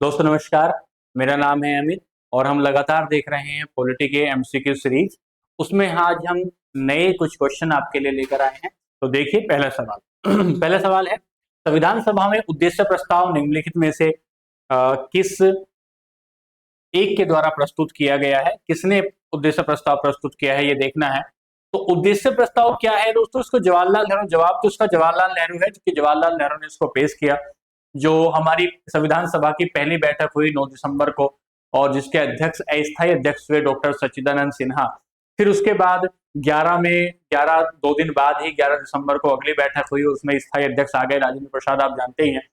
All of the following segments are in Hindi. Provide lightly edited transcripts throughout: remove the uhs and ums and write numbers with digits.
दोस्तों नमस्कार। मेरा नाम है अमित और हम लगातार देख रहे हैं पॉलिटी के एमसीक्यू सीरीज। उसमें आज हम नए कुछ क्वेश्चन आपके लिए लेकर आए हैं। तो देखिए पहला सवाल पहला सवाल है, संविधान सभा में उद्देश्य प्रस्ताव निम्नलिखित में से किस एक के द्वारा प्रस्तुत किया गया है? किसने उद्देश्य प्रस्ताव प्रस्तुत किया है ये देखना है। तो उद्देश्य प्रस्ताव क्या है दोस्तों? इसको जवाहरलाल नेहरू, जवाब तो इसका जवाहरलाल नेहरू है, क्योंकि जवाहरलाल नेहरू ने इसको पेश किया। जो हमारी संविधान सभा की पहली बैठक हुई 9 दिसंबर को, और जिसके अध्यक्ष अस्थायी अध्यक्ष हुए डॉक्टर सच्चिदानंद सिन्हा। फिर उसके बाद 2 दिन बाद ही 11 दिसंबर को अगली बैठक हुई, उसमें स्थायी अध्यक्ष आ गए राजेंद्र प्रसाद, आप जानते ही हैं।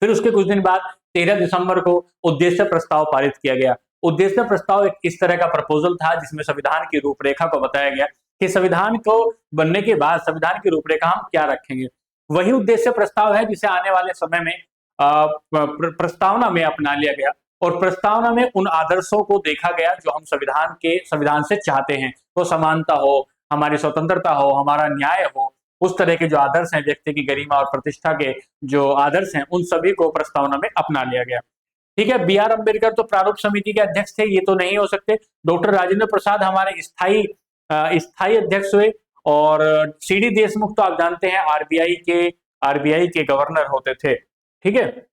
फिर उसके कुछ दिन बाद 13 दिसंबर को उद्देश्य प्रस्ताव पारित किया गया। उद्देश्य प्रस्ताव एक इस तरह का प्रपोजल था जिसमें संविधान की रूपरेखा को बताया गया कि संविधान को बनने के बाद संविधान की रूपरेखा हम क्या रखेंगे। वही उद्देश्य प्रस्ताव है जिसे आने वाले समय में प्रस्तावना में अपना लिया गया, और प्रस्तावना में उन आदर्शों को देखा गया जो हम संविधान से चाहते हैं। वो समानता हो, हमारी स्वतंत्रता हो, हमारा न्याय हो, उस तरह के जो आदर्श हैं, व्यक्ति की गरिमा और प्रतिष्ठा के जो आदर्श हैं, उन सभी को प्रस्तावना में अपना लिया गया। ठीक है, बी आर अम्बेडकर तो प्रारूप समिति के अध्यक्ष थे, ये तो नहीं हो सकते। डॉक्टर राजेंद्र प्रसाद हमारे स्थायी अध्यक्ष हुए, और सी डी देशमुख तो आप जानते हैं आरबीआई के गवर्नर होते थे। ठीक है,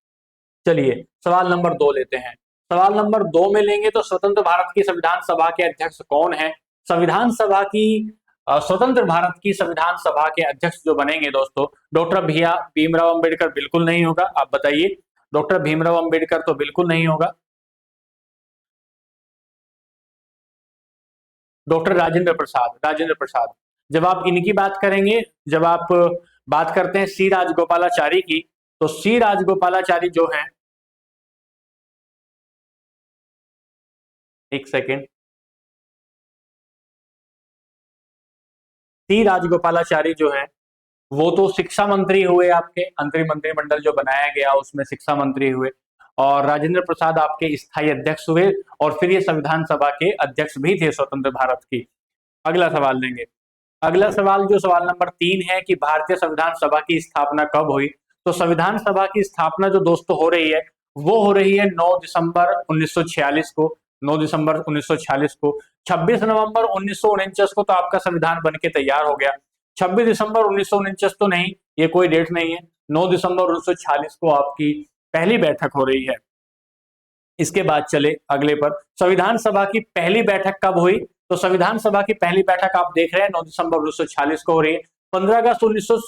चलिए सवाल नंबर 2 लेते हैं। सवाल नंबर 2 में लेंगे तो स्वतंत्र भारत की संविधान सभा के अध्यक्ष कौन है? स्वतंत्र भारत की संविधान सभा के अध्यक्ष जो बनेंगे दोस्तों, डॉक्टर भीमराव अंबेडकर बिल्कुल नहीं होगा। आप बताइए, डॉक्टर भीमराव अंबेडकर तो बिल्कुल नहीं होगा। डॉक्टर राजेंद्र प्रसाद। जब आप इनकी बात करेंगे, जब आप बात करते हैं सी राजगोपालाचारी की, तो सी राजगोपालाचारी जो है, एक सेकेंड, सी राजगोपालाचारी जो है वो तो शिक्षा मंत्री हुए, आपके अंतरिम मंत्रिमंडल जो बनाया गया उसमें शिक्षा मंत्री हुए। और राजेंद्र प्रसाद आपके स्थायी अध्यक्ष हुए, और फिर ये संविधान सभा के अध्यक्ष भी थे स्वतंत्र भारत की। अगला सवाल लेंगे। अगला सवाल जो सवाल नंबर 3 है कि भारतीय संविधान सभा की स्थापना कब हुई? तो संविधान सभा की स्थापना जो दोस्तों हो रही है, वो हो रही है 9 दिसंबर 1946 को। 9 दिसंबर 1946 को। 26 नवंबर 1949 को तो आपका संविधान बनके तैयार हो गया। 26 दिसंबर 1949 तो नहीं, ये कोई डेट नहीं है। 9 दिसंबर 1946 को आपकी पहली बैठक हो रही है। इसके बाद चले अगले पर, संविधान सभा की पहली बैठक कब हुई? तो संविधान सभा की पहली बैठक आप देख रहे हैं 9 दिसंबर 1946 को हो रही है। 15 अगस्त 1900,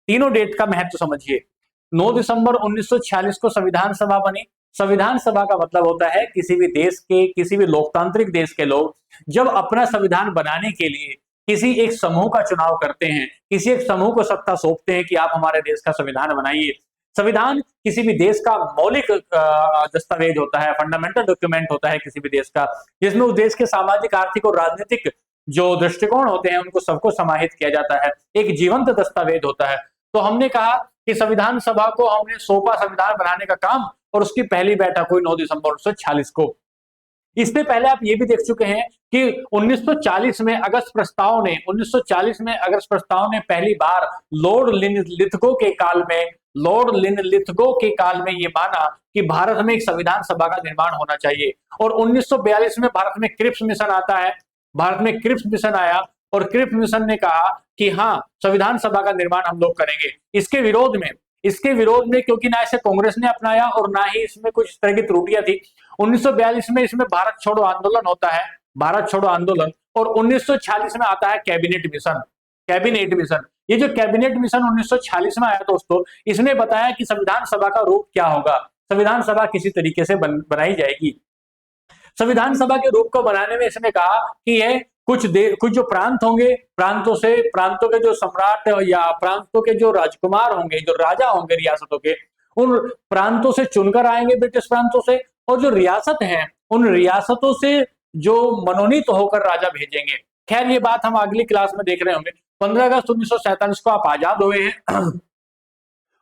तीनों डेट का महत्व समझिए। 9 दिसंबर 1946 को संविधान सभा बनी। संविधान सभा का मतलब होता है किसी भी देश के, किसी भी लोकतांत्रिक देश के लोग जब अपना संविधान बनाने के लिए किसी एक समूह का चुनाव करते हैं, किसी एक समूह को सत्ता सौंपते हैं कि आप हमारे देश का संविधान बनाइए। संविधान किसी भी देश का मौलिक दस्तावेज होता है, फंडामेंटल डॉक्यूमेंट होता है किसी भी देश का, जिसमें उस देश के सामाजिक, आर्थिक और राजनीतिक जो दृष्टिकोण होते हैं उनको सबको समाहित किया जाता है। एक जीवंत दस्तावेज होता है। तो हमने कहा कि संविधान सभा को हमने सौंपा संविधान बनाने का काम, और उसकी पहली बैठक हुई 9 दिसंबर 1946 को। इससे पहले आप ये भी देख चुके हैं कि 1940 में अगस्त प्रस्ताव ने पहली बार लॉर्ड लिथगो के काल में ये माना कि भारत में एक संविधान सभा का निर्माण होना चाहिए। और 1942 में भारत में क्रिप्स मिशन आता है। भारत में क्रिप्स मिशन आया, और क्रिप्स मिशन ने कहा कि हाँ, संविधान सभा का निर्माण हम लोग करेंगे। इसके विरोध में क्योंकि ना इसे कांग्रेस ने अपनाया और ना ही इसमें कुछ इस तरह की त्रुटियां थी, 1942 में इसमें भारत छोड़ो आंदोलन होता है, भारत छोड़ो आंदोलन। और 1946 में आता है कैबिनेट मिशन। ये जो कैबिनेट मिशन 1946 में आया दोस्तों, इसने बताया कि संविधान सभा का रूप क्या होगा। संविधान सभा किसी तरीके से बनाई जाएगी। संविधान सभा के रूप को बनाने में इसने कहा कि यह कुछ जो प्रांत होंगे, प्रांतों के जो सम्राट या प्रांतों के जो राजकुमार होंगे, जो राजा होंगे रियासतों के, उन प्रांतों से चुनकर आएंगे, ब्रिटिश प्रांतों से। और जो रियासत हैं, उन रियासतों से जो मनोनीत होकर राजा भेजेंगे। खैर ये बात हम अगली क्लास में देख रहे होंगे। 15 अगस्त 1947 को आप आजाद हुए हैं,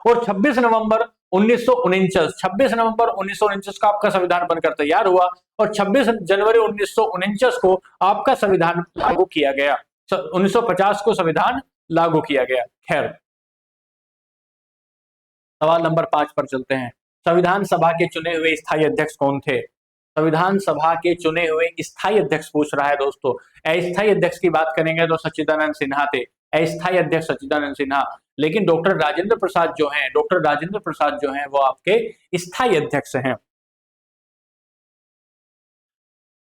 और 26 नवंबर 1949 को आपका संविधान बनकर तैयार हुआ, और 26 जनवरी 1949 को आपका संविधान लागू किया गया। 1950 को संविधान लागू किया गया। खैर, सवाल नंबर 5 पर चलते हैं। संविधान सभा के चुने हुए स्थायी अध्यक्ष कौन थे? संविधान सभा के चुने हुए स्थायी अध्यक्ष पूछ रहा है दोस्तों। अस्थायी अध्यक्ष की बात करेंगे तो सच्चिदानंद सिन्हा थे, अस्थायी अध्यक्ष सच्चिदानंद सिन्हा। लेकिन डॉक्टर राजेंद्र प्रसाद जो हैं, डॉक्टर राजेंद्र प्रसाद जो हैं वो आपके स्थायी अध्यक्ष हैं।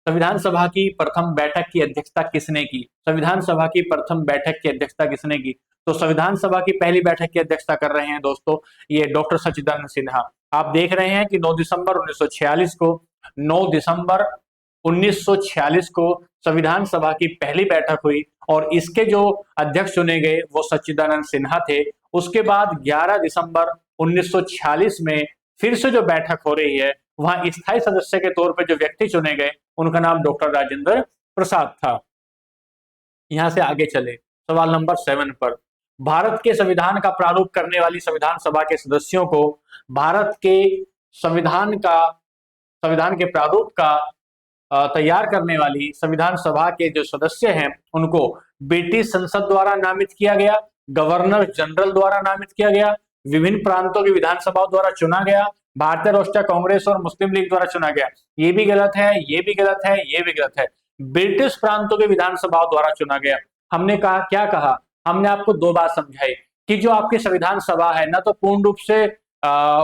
संविधान सभा की प्रथम बैठक की अध्यक्षता किसने की? संविधान सभा की प्रथम बैठक की अध्यक्षता किसने की? तो संविधान सभा की पहली बैठक की अध्यक्षता कर रहे हैं दोस्तों ये डॉक्टर सच्चिदानंद सिन्हा। आप देख रहे हैं कि 9 दिसंबर 1946 को 9 दिसंबर 1946 को संविधान सभा की पहली बैठक हुई और इसके जो अध्यक्ष चुने गए वो सच्चिदानंद सिन्हा थे। उसके बाद 11 दिसंबर 1946 में फिर से जो बैठक हो रही है वहां स्थायी सदस्य के तौर पर जो व्यक्ति चुने गए उनका नाम डॉक्टर राजेंद्र प्रसाद था। यहां से आगे चले सवाल नंबर 7 पर। भारत के संविधान का प्रारूप करने वाली संविधान सभा के सदस्यों को भारत के संविधान के प्रारूप का तैयार करने वाली संविधान सभा के जो सदस्य हैं उनको ब्रिटिश संसद द्वारा नामित किया गया, गवर्नर जनरल द्वारा नामित किया गया, विभिन्न प्रांतों की विधानसभाओं द्वारा चुना गया, भारतीय राष्ट्रीय कांग्रेस और मुस्लिम लीग द्वारा चुना गया। ये भी गलत है, ये भी गलत है, ये भी गलत है। ब्रिटिश प्रांतों के विधानसभाओं द्वारा चुना गया। हमने कहा क्या कहा? हमने आपको 2 बात समझाई कि जो आपकी संविधान सभा है ना तो पूर्ण रूप से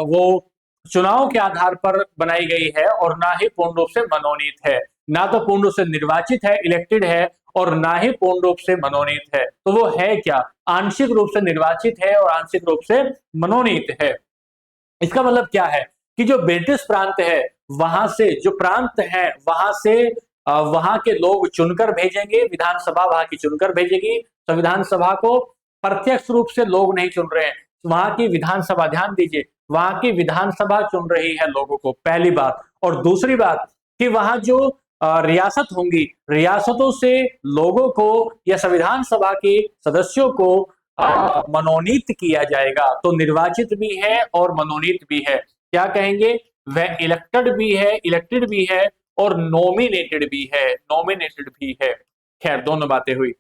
वो चुनाव के आधार पर बनाई गई है और ना ही पूर्ण रूप से मनोनीत है, ना तो पूर्ण रूप से निर्वाचित है, इलेक्टेड है, और ना ही पूर्ण रूप से मनोनीत है। तो वो है क्या? आंशिक रूप से निर्वाचित है और आंशिक रूप से मनोनीत है। इसका मतलब क्या है कि जो ब्रिटिश प्रांत है वहां से जो प्रांत है वहां से वहां के लोग चुनकर भेजेंगे, विधानसभा वहां की चुनकर भेजेगी। संविधान सभा को प्रत्यक्ष रूप से लोग नहीं चुन रहे हैं, वहां की विधानसभा, ध्यान दीजिए, वहां की विधानसभा चुन रही है लोगों को, पहली बात। और दूसरी बात कि वहां जो रियासत होंगी, रियासतों से लोगों को या संविधान सभा के सदस्यों को मनोनीत किया जाएगा। तो निर्वाचित भी है और मनोनीत भी है। क्या कहेंगे? वह इलेक्टेड भी है और नॉमिनेटेड भी है, नॉमिनेटेड भी है। खैर दोनों बातें हुई।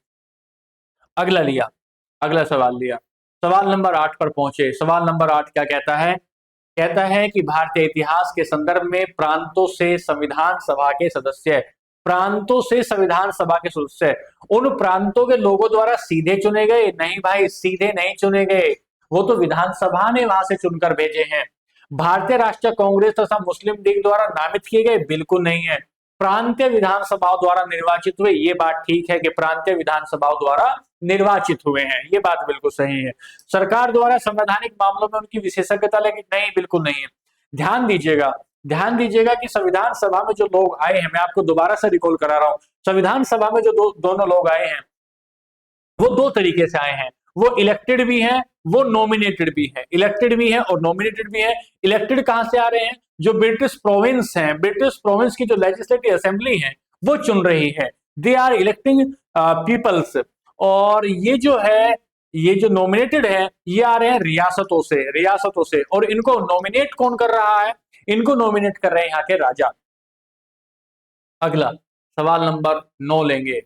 अगला सवाल लिया, सवाल नंबर 8 पर पहुंचे। सवाल नंबर 8 क्या कहता है? कहता है कि भारतीय इतिहास के संदर्भ में प्रांतों से संविधान सभा के सदस्य, प्रांतों से संविधान सभा के सदस्य उन प्रांतों के लोगों द्वारा सीधे चुने गए? नहीं भाई, सीधे नहीं चुने गए, वो तो विधानसभा ने वहां से चुनकर भेजे हैं। भारतीय राष्ट्रीय कांग्रेस तथा मुस्लिम लीग द्वारा नामित किए गए? बिल्कुल नहीं है, प्रांतीय विधानसभाओं द्वारा निर्वाचित हुए। ये बात ठीक है कि प्रांतीय विधानसभाओं द्वारा निर्वाचित हुए हैं, ये बात बिल्कुल सही है। सरकार द्वारा संवैधानिक मामलों में उनकी विशेषज्ञता, लेकिन नहीं, बिल्कुल नहीं है। ध्यान दीजिएगा कि संविधान सभा में जो लोग आए हैं, मैं आपको दोबारा से रिकॉल करा रहा हूं, संविधान सभा में जो दोनों लोग आए हैं वो 2 तरीके से आए हैं। वो इलेक्टेड भी हैं, वो नॉमिनेटेड भी है, इलेक्टेड भी है और नॉमिनेटेड भी है। इलेक्टेड कहां से आ रहे हैं? जो ब्रिटिश प्रोविंस हैं, ब्रिटिश प्रोविंस की जो लेजिस्लेटिव असेंबली है वो चुन रही है, दे आर इलेक्टिंग पीपल्स। और ये जो है, ये जो नॉमिनेटेड है ये आ रहे हैं रियासतों से। और इनको नॉमिनेट कौन कर रहा है? इनको नॉमिनेट कर रहे हैं यहाँ के राजा। अगला सवाल नंबर 9 लेंगे,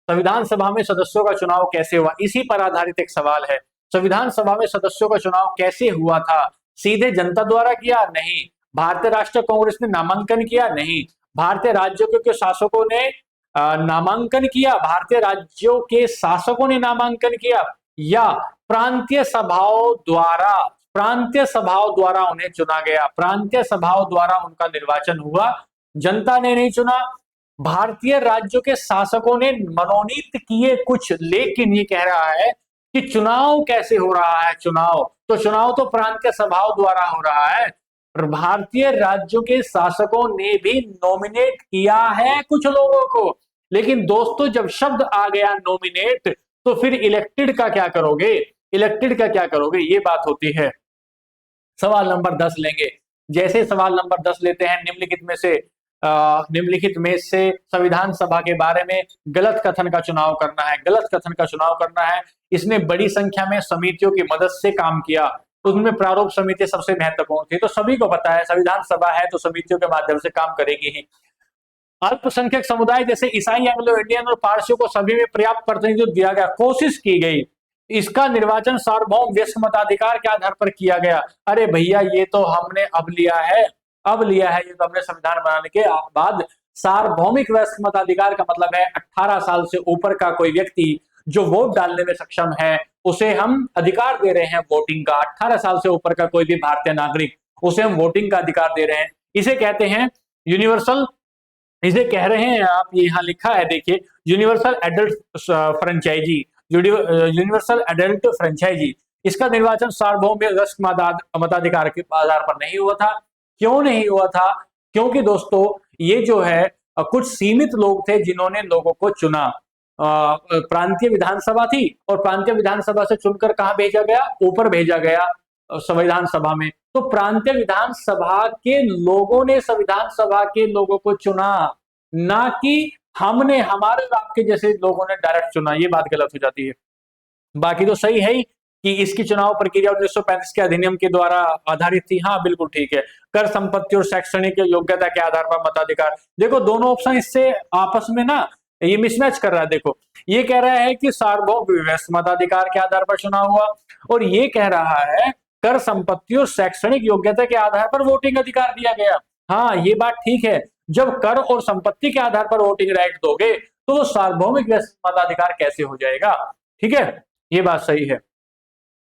संविधान सभा में सदस्यों का चुनाव कैसे हुआ? इसी पर आधारित एक सवाल है। संविधान सभा में सदस्यों का चुनाव कैसे हुआ था? सीधे जनता द्वारा किया? नहीं। भारतीय राष्ट्रीय कांग्रेस ने नामांकन किया? नहीं। भारतीय राज्यों के शासकों ने नामांकन किया? भारतीय राज्यों के शासकों ने नामांकन किया? या प्रांतीय सभाओं द्वारा उन्हें चुना गया? प्रांतीय सभाओं द्वारा उनका निर्वाचन हुआ, जनता ने नहीं चुना। भारतीय राज्यों के शासकों ने मनोनीत किए कुछ, लेकिन ये कह रहा है कि चुनाव कैसे हो रहा है? चुनाव तो प्रांतीय सभाओं द्वारा हो रहा है। भारतीय राज्यों के शासकों ने भी नॉमिनेट किया है कुछ लोगों को, लेकिन दोस्तों जब शब्द आ गया नॉमिनेट तो फिर इलेक्टेड का क्या करोगे? ये बात होती है। सवाल नंबर 10 लेंगे। जैसे सवाल नंबर 10 लेते हैं, निम्नलिखित में से संविधान सभा के बारे में गलत कथन का चुनाव करना है। इसने बड़ी संख्या में समितियों की मदद से काम किया, उसमें प्रारूप समिति सबसे महत्वपूर्ण थी। तो सभी को पता है संविधान सभा है तो समितियों के माध्यम से काम करेगी ही। अल्पसंख्यक समुदाय जैसे ईसाई, एंग्लो इंडियन और पारसियों को सभी में पर्याप्त प्रतिनिधित्व दिया गया, कोशिश की गई इसका निर्वाचन सार्वभौम व्यस्क मताधिकार के आधार पर किया गया। अरे भैया ये तो हमने अब लिया है, ये तो हमने संविधान बनाने के बाद। सार्वभौमिक व्यस्क मताधिकार का मतलब है 18 साल से ऊपर का कोई व्यक्ति जो वोट डालने में सक्षम है उसे हम अधिकार दे रहे हैं वोटिंग का। 18 साल से ऊपर का कोई भी भारतीय नागरिक, उसे हम वोटिंग का अधिकार दे रहे हैं। इसे कहते हैं यूनिवर्सल, इसे कह रहे हैं आप, यहाँ लिखा है देखिए, universal adult franchise, universal adult franchise. इसका निर्वाचन सार्वभौम व्यस्क मताधिकार के आधार पर नहीं हुआ था। क्यों नहीं हुआ था? क्योंकि दोस्तों ये जो है कुछ सीमित लोग थे जिन्होंने लोगों को चुना। प्रांतीय विधानसभा थी और प्रांतीय विधानसभा से चुनकर कहां भेजा गया? ऊपर भेजा गया संविधान सभा में। तो प्रांतीय विधानसभा के लोगों ने संविधान सभा के लोगों को चुना, ना कि हमने, हमारे आपके जैसे लोगों ने डायरेक्ट चुना। ये बात गलत हो जाती है। बाकी तो सही है ही कि इसकी चुनाव प्रक्रिया 1935 के अधिनियम के द्वारा आधारित थी। हाँ बिल्कुल ठीक है। कर, संपत्ति और शैक्षणिक योग्यता के आधार पर मताधिकार। देखो दोनों ऑप्शन इससे आपस में ना ये मिसमैच कर रहा है। देखो ये कह रहा है कि सार्वभौम व्यस्क मताधिकार के आधार पर चुनाव हुआ, और ये कह रहा है कर, संपत्ति और शैक्षणिक योग्यता के आधार पर वोटिंग अधिकार दिया गया। हाँ ये बात ठीक है। जब कर और संपत्ति के आधार पर वोटिंग राइट दोगे तो वो सार्वभौमिक व्यस्क मताधिकार कैसे हो जाएगा? ठीक है, ये बात सही है।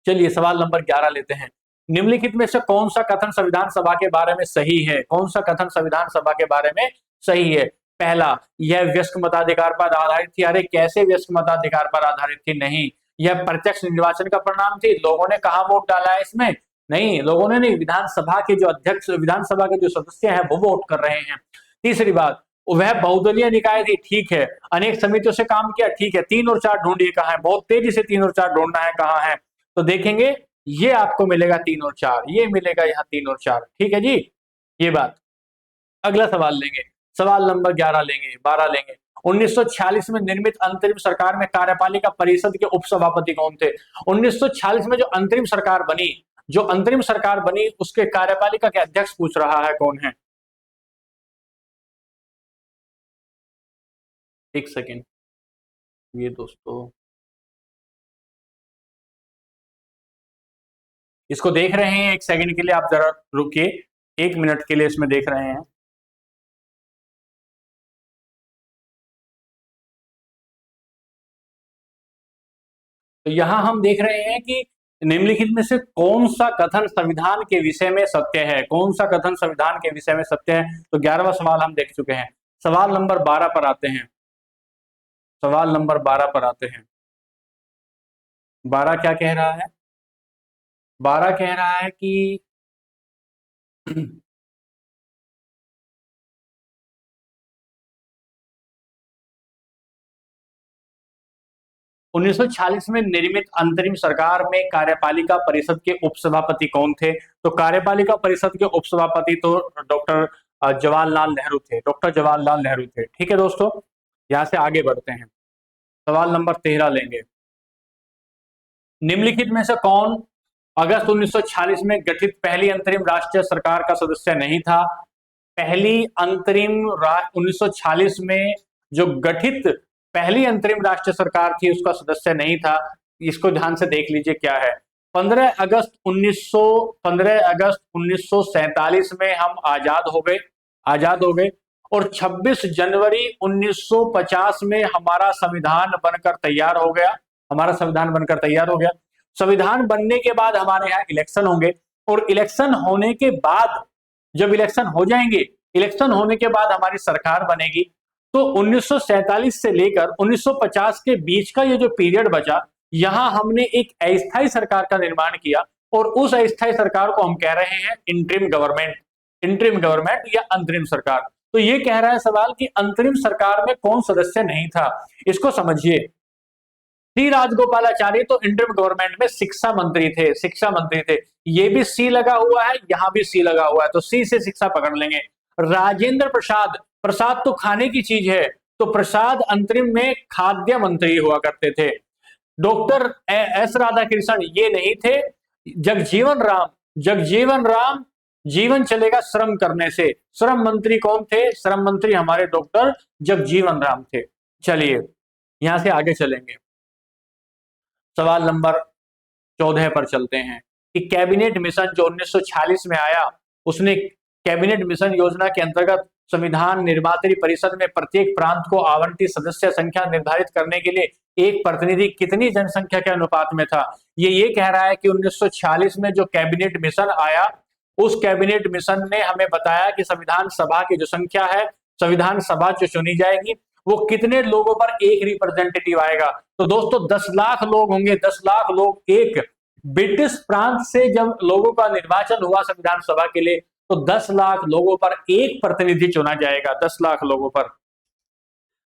चलिए सवाल नंबर 11 लेते हैं। निम्नलिखित में से कौन सा कथन संविधान सभा के बारे में सही है? कौन सा कथन संविधान सभा के बारे में सही है? पहला, यह व्यस्क मताधिकार पर आधारित थी। अरे कैसे व्यस्क मताधिकार पर आधारित थी? नहीं, यह प्रत्यक्ष निर्वाचन का परिणाम थी। लोगों ने कहा वोट डाला है इसमें? नहीं, लोगों ने नहीं, विधानसभा के जो अध्यक्ष, विधानसभा के जो सदस्य हैं वो वोट कर रहे हैं। तीसरी बात, वह बहुदलीय निकाय थी। ठीक है। अनेक समितियों से काम किया। ठीक है। 3 और 4 ढूंढिए कहां है, बहुत तेजी से 3 और 4 ढूंढना है कहां है। तो देखेंगे ये आपको मिलेगा 3 और 4, ये मिलेगा यहाँ 3 और 4। ठीक है जी, ये बात। अगला सवाल लेंगे, सवाल नंबर 11 लेंगे, 12 लेंगे। 1946 में निर्मित अंतरिम सरकार में कार्यपालिका परिषद के उपसभापति कौन थे? 1946 में जो अंतरिम सरकार बनी, जो अंतरिम सरकार बनी उसके कार्यपालिका के अध्यक्ष पूछ रहा है कौन है। एक सेकेंड, ये दोस्तों इसको देख रहे हैं, एक सेकंड के लिए आप जरा रुकिए, 1 मिनट के लिए इसमें देख रहे हैं। तो यहां हम देख रहे हैं कि निम्नलिखित में से कौन सा कथन संविधान के विषय में सत्य है? कौन सा कथन संविधान के विषय में सत्य है? तो 11वां सवाल हम देख चुके हैं। सवाल नंबर 12 पर आते हैं। सवाल नंबर 12 पर आते हैं। 12 क्या कह रहा है? 12 कह रहा है कि 1946 में निर्मित अंतरिम सरकार में कार्यपालिका परिषद के उपसभापति कौन थे? तो कार्यपालिका परिषद के उपसभापति तो डॉक्टर जवाहरलाल नेहरू थे। डॉक्टर जवाहरलाल नेहरू थे। ठीक है दोस्तों, यहां से आगे बढ़ते हैं। सवाल नंबर 13 लेंगे। निम्नलिखित में से कौन अगस्त 1946 में गठित पहली अंतरिम राष्ट्रीय सरकार का सदस्य नहीं था? पहली अंतरिम 1946 में जो गठित पहली अंतरिम राष्ट्रीय सरकार थी उसका सदस्य नहीं था। इसको ध्यान से देख लीजिए क्या है। 15 अगस्त 1947 में हम आजाद हो गए और 26 जनवरी 1950 में हमारा संविधान बनकर तैयार हो गया। संविधान बनने के बाद हमारे यहाँ इलेक्शन होंगे, और इलेक्शन होने के बाद, जब इलेक्शन हो जाएंगे, इलेक्शन होने के बाद हमारी सरकार बनेगी। तो 1947 से लेकर 1950 के बीच का ये जो पीरियड बचा, यहां हमने एक अस्थायी सरकार का निर्माण किया, और उस अस्थायी सरकार को हम कह रहे हैं इंटरिम गवर्नमेंट या अंतरिम सरकार। तो ये कह रहा है सवाल कि अंतरिम सरकार में कौन सदस्य नहीं था। इसको समझिए। सी राजगोपालाचारी तो इंटरिम गवर्नमेंट में शिक्षा मंत्री थे। ये भी सी लगा हुआ है, यहां भी सी लगा हुआ है, तो सी से शिक्षा पकड़ लेंगे। राजेंद्र प्रसाद, प्रसाद तो खाने की चीज है, तो प्रसाद अंतरिम में खाद्य मंत्री हुआ करते थे। डॉक्टर एस राधाकृष्णन ये नहीं थे। जगजीवन राम जीवन चलेगा श्रम करने से। श्रम मंत्री कौन थे? श्रम मंत्री हमारे डॉक्टर जगजीवन राम थे। चलिए यहां से आगे चलेंगे। सवाल नंबर 14 पर चलते हैं कि कैबिनेट मिशन जो 1946 में आया, उसने कैबिनेट मिशन योजना के अंतर्गत संविधान निर्मात्री परिषद में प्रत्येक प्रांत को आवंटित सदस्य संख्या निर्धारित करने के लिए एक प्रतिनिधि कितनी जनसंख्या के अनुपात में था। ये कह रहा है कि 1946 में जो कैबिनेट मिशन आया, उस कैबिनेट मिशन ने हमें बताया कि संविधान सभा की जो संख्या है, संविधान सभा जो चुनी जाएगी, वो कितने लोगों पर एक रिप्रेजेंटेटिव आएगा। तो दोस्तों 10 लाख लोग होंगे, 10 लाख लोग। एक ब्रिटिश प्रांत से जब लोगों का निर्वाचन हुआ संविधान सभा के लिए, तो 10 लाख लोगों पर एक प्रतिनिधि चुना जाएगा, 10 लाख लोगों पर।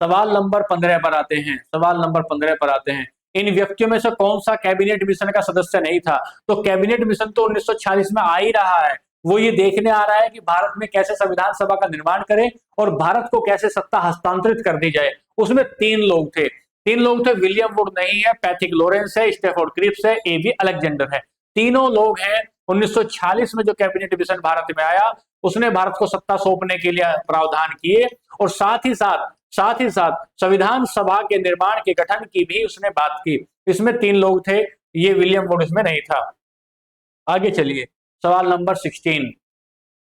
सवाल नंबर 15 पर आते हैं, सवाल नंबर 15 पर आते हैं। इन व्यक्तियों में से कौन सा कैबिनेट मिशन का सदस्य नहीं था। तो कैबिनेट मिशन तो 1946 में आ ही रहा है, वो ये देखने आ रहा है कि भारत में कैसे संविधान सभा का निर्माण करें और भारत को कैसे सत्ता हस्तांतरित कर दी जाए। उसमें 3 लोग थे, 3 लोग थे। विलियम वुड नहीं है, पैट्रिक लॉरेंस है, स्टैफोर्ड क्रिप्स है, एवी अलेक्जेंडर है। तीनों लोग हैं। 1946 में जो कैबिनेट मिशन भारत में आया, उसने भारत को सत्ता सौंपने के लिए प्रावधान किए और साथ ही साथ संविधान सभा के निर्माण के गठन की भी उसने बात की। इसमें 3 लोग थे, ये विलियम वुड इसमें नहीं था। आगे चलिए, सवाल नंबर 16,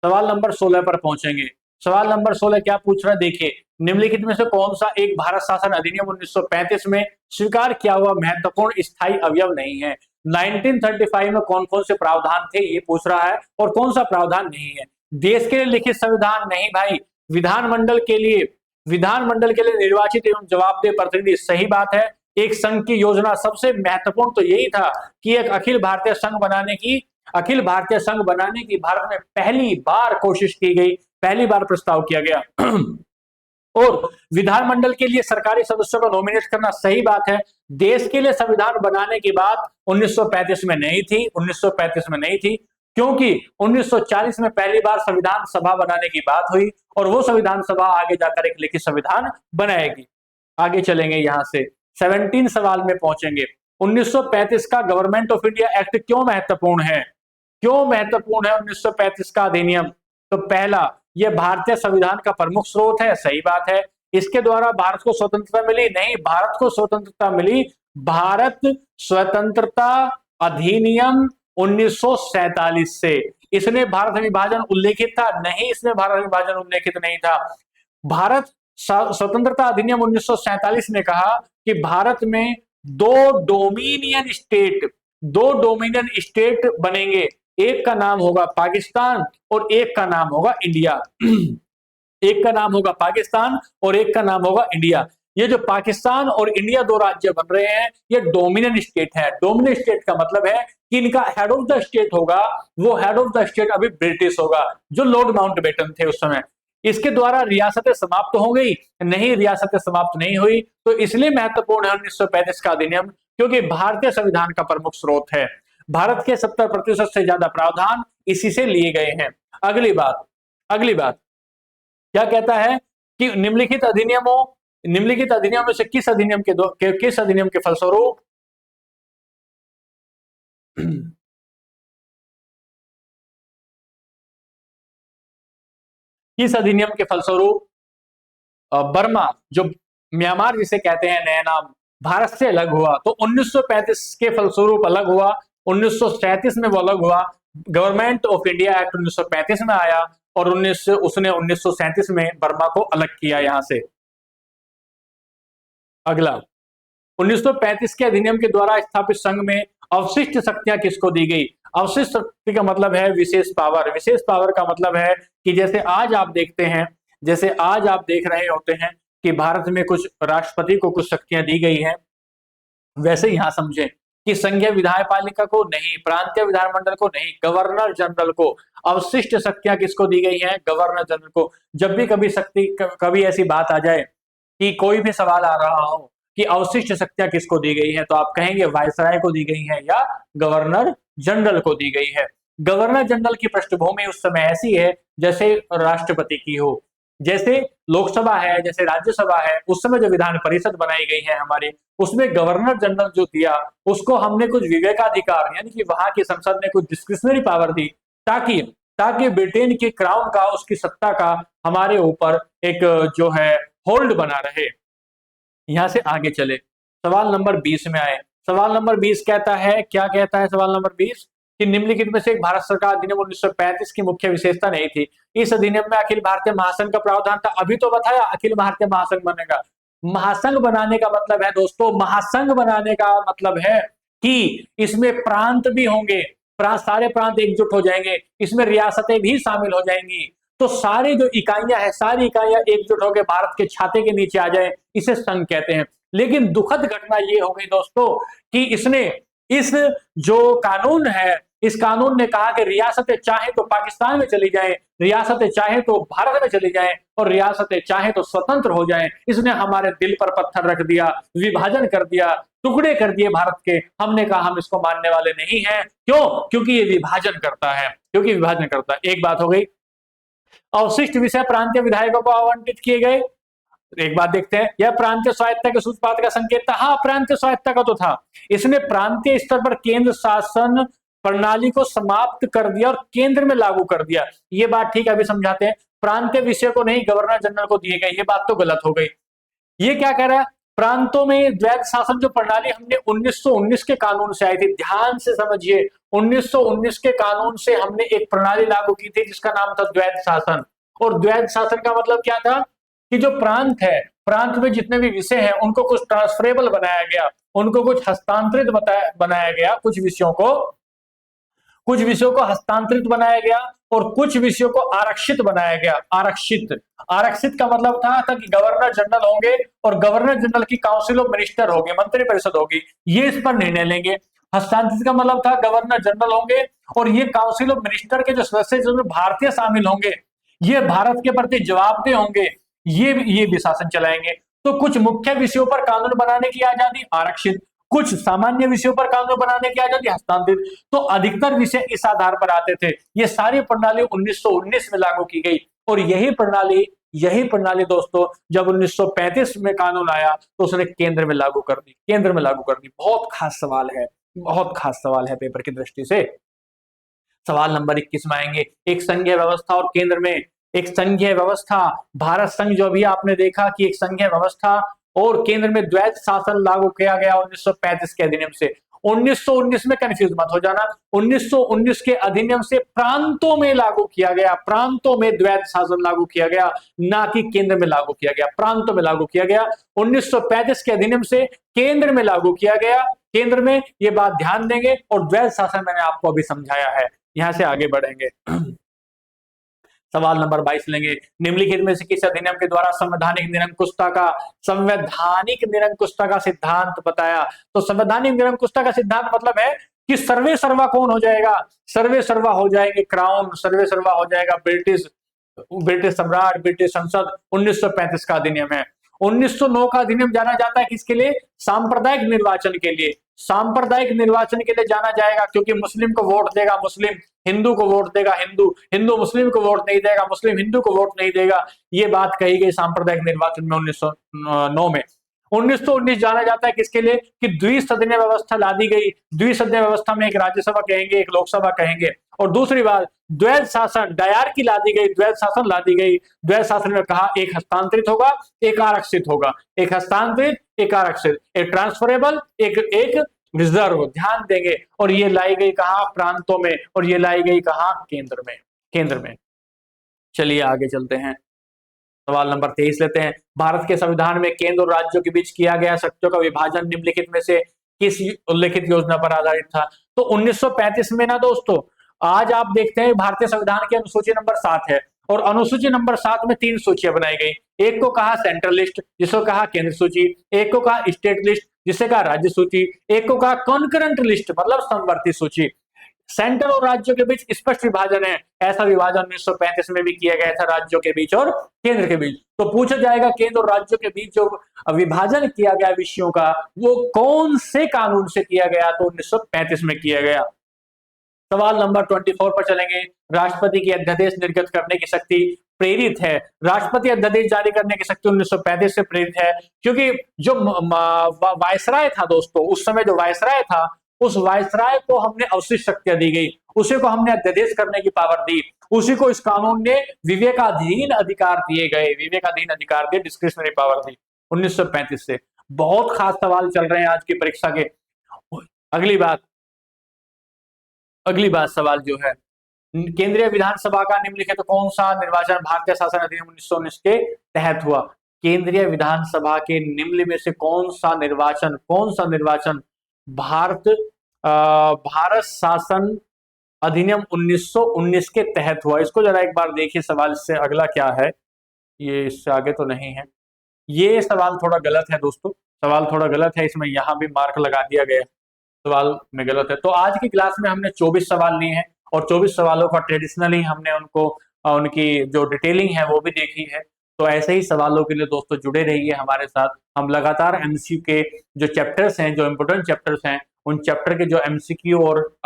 सवाल नंबर 16 पर पहुंचेंगे। सवाल नंबर 16 क्या पूछ रहा है, देखिए, निम्नलिखित में से कौन सा एक भारत शासन अधिनियम 1935 में स्वीकार किया हुआ महत्वपूर्ण स्थायी अवयव नहीं है। 1935 में कौन कौन से प्रावधान थे ये पूछ रहा है, और कौन सा प्रावधान नहीं है। देश के लिए लिखित संविधान नहीं भाई, विधानमंडल के लिए निर्वाचित एवं जवाबदेह प्रतिनिधि, सही बात है। एक संघ की योजना, सबसे महत्वपूर्ण तो यही था कि एक अखिल भारतीय संघ बनाने की भारत में पहली बार कोशिश की गई, पहली बार प्रस्ताव किया गया। और विधानमंडल के लिए सरकारी सदस्यों को नॉमिनेट करना, सही बात है। देश के लिए संविधान बनाने की बात 1935 में नहीं थी, 1935 में नहीं थी, क्योंकि 1940 में पहली बार संविधान सभा बनाने की बात हुई और वो संविधान सभा आगे जाकर एक लिखित संविधान बनाएगी। आगे चलेंगे, यहां से 17 सवाल में पहुंचेंगे। 1935 का गवर्नमेंट ऑफ इंडिया एक्ट क्यों महत्वपूर्ण है, क्यों महत्वपूर्ण है 1935 का अधिनियम। तो पहला, यह भारतीय संविधान का प्रमुख स्रोत है, सही बात है। इसके द्वारा भारत को स्वतंत्रता मिली, नहीं, भारत को स्वतंत्रता मिली भारत स्वतंत्रता अधिनियम 1947 से। इसने भारत विभाजन उल्लेखित था, नहीं, इसमें भारत विभाजन उल्लेखित नहीं था। भारत स्वतंत्रता अधिनियम 1947 ने कहा कि भारत में दो डोमिनियन स्टेट बनेंगे, एक का नाम होगा पाकिस्तान और एक का नाम होगा इंडिया। एक का नाम होगा पाकिस्तान और एक का नाम होगा इंडिया। ये जो पाकिस्तान और इंडिया 2 राज्य बन रहे हैं, ये डोमिनियन स्टेट है। डोमिनियन स्टेट का मतलब है कि इनका हेड ऑफ द स्टेट होगा, वो हेड ऑफ द स्टेट अभी ब्रिटिश होगा, जो लॉर्ड माउंटबेटन थे उस समय। इसके द्वारा रियासतें समाप्त हो गई, नहीं, रियासतें समाप्त नहीं हुई। तो इसलिए महत्वपूर्ण है 1935 का अधिनियम, क्योंकि भारतीय संविधान का प्रमुख स्रोत है। भारत के 70% से ज्यादा प्रावधान इसी से लिए गए हैं। अगली बात क्या कहता है कि निम्नलिखित अधिनियम में से किस अधिनियम के फलस्वरूप किस अधिनियम के फलस्वरूप बर्मा, जो म्यांमार जिसे कहते हैं नया नाम, भारत से अलग हुआ। तो 1935 के फलस्वरूप अलग हुआ, 1937 में वो अलग हुआ। गवर्नमेंट ऑफ इंडिया एक्ट 1935 में आया और उसने 1937 में बर्मा को अलग किया यहां से। अगला, 1935 के अधिनियम के द्वारा स्थापित संघ में अवशिष्ट शक्तियां किसको दी गई। अवशिष्ट शक्ति का मतलब है विशेष पावर। विशेष पावर का मतलब है कि जैसे आज आप देख रहे होते हैं कि भारत में कुछ राष्ट्रपति को कुछ शक्तियां दी गई हैं, वैसे यहां समझें कि संघीय विधायपालिका को नहीं, प्रांतीय विधानमंडल को नहीं, गवर्नर जनरल को अवशिष्ट शक्तियां किसको दी गई हैं, गवर्नर जनरल को। जब भी कभी ऐसी बात आ जाए कि कोई भी सवाल आ रहा हो कि अवशिष्ट शक्तियां किसको दी गई हैं, तो आप कहेंगे वायसराय को दी गई हैं या गवर्नर जनरल को दी गई है। गवर्नर जनरल की पृष्ठभूमि उस समय ऐसी है जैसे राष्ट्रपति की हो, जैसे लोकसभा है, जैसे राज्यसभा है। उस समय जो विधान परिषद बनाई गई है हमारी, उसमें गवर्नर जनरल जो दिया, उसको हमने कुछ विवेकाधिकार, यानी कि वहां की संसद ने कुछ डिस्क्रिशनरी पावर दी, ताकि ब्रिटेन की क्राउन का, उसकी सत्ता का हमारे ऊपर एक जो है होल्ड बना रहे। यहां से आगे चले, सवाल नंबर 20 में आए। सवाल नंबर 20 कहता है, क्या कहता है सवाल नंबर 20 कि निम्नलिखित में से एक भारत सरकार अधिनियम 1935 की मुख्य विशेषता नहीं थी। इस अधिनियम में अखिल भारतीय महासंघ का प्रावधान था। अभी तो बताया अखिल भारतीय महासंघ बनेगा। महासंघ बनाने का मतलब है दोस्तों, महासंघ बनाने का मतलब है कि इसमें प्रांत भी होंगे, सारे प्रांत एकजुट हो जाएंगे, इसमें रियासतें भी शामिल हो जाएंगी। तो सारी जो इकाइयां हैं, सारी इकाइयां एकजुट होकर भारत के छाते के नीचे आ जाए, इसे संघ कहते हैं। लेकिन दुखद घटना ये हो गई दोस्तों कि इसने इस जो कानून है, इस कानून ने कहा कि रियासतें चाहे तो पाकिस्तान में चली जाएं, रियासतें चाहे तो भारत में चली जाएं और रियासतें चाहे तो स्वतंत्र हो जाएं। इसने हमारे दिल पर पत्थर रख दिया, विभाजन कर दिया, टुकड़े कर दिए भारत के। हमने कहा हम इसको मानने वाले नहीं हैं। क्यों? क्योंकि ये विभाजन करता है, क्योंकि विभाजन करता है। एक बात हो गई। अवशिष्ट विषय प्रांतीय विधायकों को आवंटित किए गए। एक बात देखते हैं, यह प्रांतीय स्वायत्तता के सूत्रपात का संकेत था। हाँ, प्रांतीय स्वायत्तता का तो था। इसने प्रांतीय स्तर पर केंद्र शासन प्रणाली को समाप्त कर दिया और केंद्र में लागू कर दिया। ये बात ठीक है, अभी समझाते हैं। प्रांतीय विषय को नहीं, गवर्नर जनरल को दिए गए, ये बात तो गलत हो गई। ये क्या कह रहा है? प्रांतों में द्वैध शासन जो प्रणाली हमने 1919 के कानून से आई थी, ध्यान से समझिए, 1919 के कानून से हमने एक प्रणाली लागू की थी जिसका नाम था द्वैध शासन। और द्वैध शासन का मतलब क्या था कि जो प्रांत है, प्रांत में जितने भी विषय हैं उनको कुछ ट्रांसफरेबल बनाया गया, उनको कुछ हस्तांतरित बनाया गया, कुछ विषयों को हस्तांतरित बनाया गया और कुछ विषयों को आरक्षित बनाया गया। आरक्षित का मतलब था कि गवर्नर जनरल होंगे और गवर्नर जनरल की काउंसिल ऑफ मिनिस्टर होगी, मंत्री परिषद होगी, ये इस पर निर्णय लेंगे। हस्तांतरित का मतलब था गवर्नर जनरल होंगे और ये काउंसिल ऑफ मिनिस्टर के जो सदस्य जिसमें भारतीय शामिल होंगे, ये भारत के प्रति जवाबदेह होंगे, ये भी शासन चलाएंगे। तो कुछ मुख्य विषयों पर कानून बनाने की आजादी, आरक्षित। कुछ सामान्य विषयों पर कानून बनाने की आजादी, हस्तांतरित। तो अधिकतर विषय इस आधार पर आते थे। ये सारी प्रणाली 1919 में लागू की गई और यही प्रणाली दोस्तों जब 1935 में कानून आया तो उसने केंद्र में लागू कर दी। बहुत खास सवाल है पेपर की दृष्टि से। सवाल नंबर 21 में आएंगे, एक संघीय व्यवस्था और केंद्र में एक संघीय व्यवस्था। भारत संघ जो भी आपने देखा कि एक संघीय व्यवस्था और केंद्र में द्वैध शासन लागू किया गया 1935 के अधिनियम से। 1919 में कंफ्यूज मत हो जाना, 1919 के अधिनियम से प्रांतों में लागू किया गया, प्रांतों में द्वैध शासन लागू किया गया, ना कि केंद्र में लागू किया गया, प्रांतों में लागू किया गया। 1935 के अधिनियम से केंद्र में लागू किया गया, केंद्र में, ये बात ध्यान देंगे। और द्वैध शासन मैंने आपको अभी समझाया है। यहां से आगे बढ़ेंगे। सवाल नंबर 22 लेंगे, निम्नलिखित में से किस अधिनियम के द्वारा संवैधानिक निरंकुशता का सिद्धांत बताया? तो संवैधानिक निरंकुशता का सिद्धांत मतलब है कि सर्वे सर्वा कौन हो जाएगा? सर्वे सर्वा हो जाएंगे क्राउन, सर्वे सर्वा हो जाएगा ब्रिटिश सम्राट, ब्रिटिश संसद। 1935 का अधिनियम है। 1909 का अधिनियम जाना जाता है किसके लिए? सांप्रदायिक निर्वाचन के लिए। सांप्रदायिक निर्वाचन के लिए जाना जाएगा क्योंकि मुस्लिम को वोट देगा मुस्लिम, हिंदू को वोट देगा हिंदू, हिंदू मुस्लिम को वोट नहीं देगा, मुस्लिम हिंदू को वोट नहीं देगा। ये बात कही गई सांप्रदायिक निर्वाचन में 1909 में। 1919 जाना जाता है किसके लिए? कि द्विसदनीय व्यवस्था ला दी गई। द्विसदनीय व्यवस्था में एक राज्यसभा कहेंगे, एक लोकसभा कहेंगे। और दूसरी बात, द्वैध शासन डायरकी ला दी गई, द्वैध शासन ला दी गई। द्वैध शासन में कहा एक हस्तांतरित होगा, एक आरक्षित होगा, एक हस्तांतरित, एक आरक्षित, एक ट्रांसफरेबल, एक रिजर्व। ध्यान देंगे। और ये लाई गई कहां? प्रांतों में। और ये लाई गई कहां? केंद्र में। चलिए आगे चलते हैं। सवाल नंबर 23 लेते हैं, भारत के संविधान में केंद्र और राज्यों के बीच किया गया शक्तियों का विभाजन निम्नलिखित में से किस उल्लेखित योजना पर आधारित था? तो 1935 में ना दोस्तों, आज आप देखते हैं भारतीय संविधान की अनुसूची नंबर 7 है और अनुसूची नंबर 7 में 3 सूचियां बनाई गई। एक को कहा सेंट्रल लिस्ट, जिसको कहा केंद्र सूची, एक को कहा स्टेट लिस्ट, जिसे कहा राज्य सूची, एक को कहा कॉन्करेंट लिस्ट मतलब समवर्ती सूची। सेंटर और राज्यों के बीच स्पष्ट विभाजन है। ऐसा विभाजन 1935 में भी किया गया था, राज्यों के बीच और केंद्र के बीच। तो पूछा जाएगा केंद्र और राज्यों के बीच जो विभाजन किया गया विषयों का, वो कौन से कानून से किया गया? तो 1935 में किया गया। सवाल नंबर 24 पर चलेंगे, राष्ट्रपति की अध्यादेश निर्गत करने की शक्ति प्रेरित है। राष्ट्रपति अध्यादेश जारी करने की शक्ति 1935 से प्रेरित है क्योंकि जो वायसराय था दोस्तों, उस समय जो वायसराय था, उस वायसराय को हमने अवशिष्ट शक्तियां दी गई, उसी को हमने अध्यादेश करने की पावर दी, उसी को इस कानून ने विवेकाधीन अधिकार दिए, डिस्क्रिशनरी पावर दी 1935 से। बहुत खास सवाल चल रहे हैं आज की परीक्षा के। अगली बात सवाल जो है, केंद्रीय विधानसभा का निम्नलिखित कौन सा निर्वाचन भारतीय शासन अधिनियम 1919 के तहत हुआ? केंद्रीय विधानसभा के निम्न में से कौन सा निर्वाचन भारत शासन अधिनियम 1919 के तहत हुआ? इसको जरा एक बार देखिए सवाल, इससे अगला क्या है, ये इससे आगे तो नहीं है। ये सवाल थोड़ा गलत है दोस्तों, सवाल थोड़ा गलत है, इसमें यहाँ भी मार्क लगा दिया गया, सवाल में गलत है। तो आज की क्लास में हमने 24 सवाल लिए हैं और 24 सवालों का ट्रेडिशनली हमने उनको उनकी जो डिटेलिंग है वो भी देखी है। तो ऐसे ही सवालों के लिए दोस्तों जुड़े रहिए हमारे साथ। हम लगातार एमसीक्यू के जो चैप्टर्स हैं, जो इम्पोर्टेंट चैप्टर्स हैं, उन चैप्टर के जो एमसीक्यू और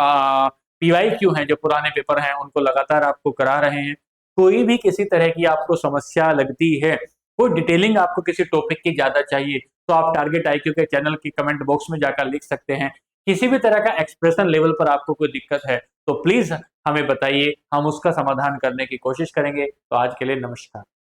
पीवाईक्यू हैं, जो पुराने पेपर हैं, उनको लगातार आपको करा रहे हैं। कोई भी किसी तरह की आपको समस्या लगती है, कोई डिटेलिंग आपको किसी टॉपिक की ज्यादा चाहिए, तो आप टारगेट आईक्यू के चैनल की कमेंट बॉक्स में जाकर लिख सकते हैं। किसी भी तरह का एक्सप्रेशन लेवल पर आपको कोई दिक्कत है तो प्लीज हमें बताइए, हम उसका समाधान करने की कोशिश करेंगे। तो आज के लिए नमस्कार।